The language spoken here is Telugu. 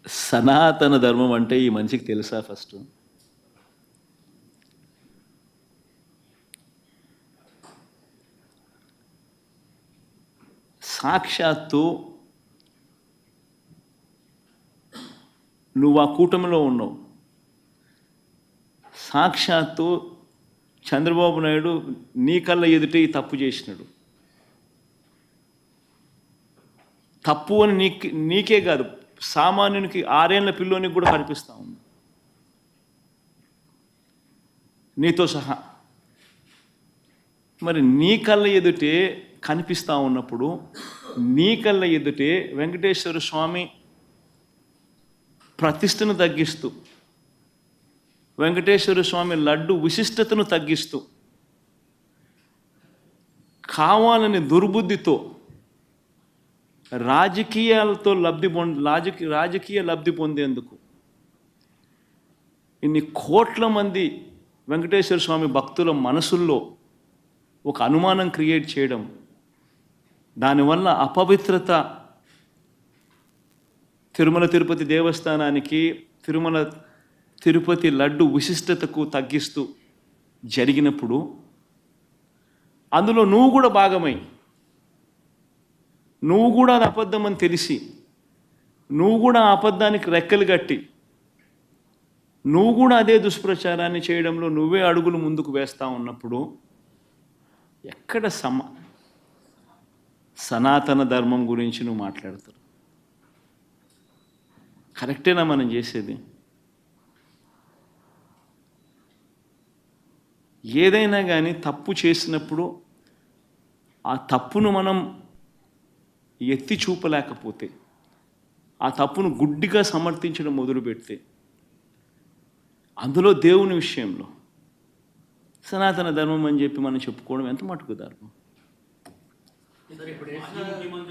సనాతన ధర్మం అంటే ఈ మనిషికి తెలుసా? ఫస్ట్ సాక్షాత్తు నువ్వు ఆ కూటమిలో ఉన్నావు. సాక్షాత్తు చంద్రబాబు నాయుడు నీ కళ్ళ ఎదుటే ఈ తప్పు చేసినాడు. తప్పు అని నీకే కాదు, సామాన్యునికి 6 ఏళ్ల పిల్లోనికి కూడా కనిపిస్తూ ఉంది, నీతో సహా. మరి నీ కళ్ళ ఎదుటే కనిపిస్తూ ఉన్నప్పుడు, నీ కళ్ళ ఎదుటే వెంకటేశ్వర స్వామి ప్రతిష్టను తగ్గిస్తూ, వెంకటేశ్వర స్వామి లడ్డు విశిష్టతను తగ్గిస్తూ, కావాలని దుర్బుద్ధితో రాజకీయ లబ్ధి పొందేందుకు ఇన్ని కోట్ల మంది వెంకటేశ్వర స్వామి భక్తుల మనసుల్లో ఒక అనుమానం క్రియేట్ చేయడం, దానివల్ల అపవిత్రత తిరుమల తిరుపతి దేవస్థానానికి, తిరుపతి లడ్డు విశిష్టతకు తగ్గిస్తూ జరిగినప్పుడు, అందులో నువ్వు కూడా భాగమై, నువ్వు కూడా అది అబద్ధం అని తెలిసి, నువ్వు కూడా ఆ అబద్ధానికి రెక్కలు కట్టి, నువ్వు కూడా అదే దుష్ప్రచారాన్ని చేయడంలో నువ్వే అడుగులు ముందుకు వేస్తూ ఉన్నప్పుడు, ఎక్కడ సనాతన ధర్మం గురించి నువ్వు మాట్లాడతారు? కరెక్టేనా మనం చేసేది? ఏదైనా కానీ తప్పు చేసినప్పుడు ఆ తప్పును మనం ఎత్తి చూపలేకపోతే, ఆ తప్పును గుడ్డిగా సమర్థించడం మొదలుపెడితే, అందులో దేవుని విషయంలో సనాతన ధర్మం అని చెప్పి మనం చెప్పుకోవడం ఎంత మటుకు ధర్మం?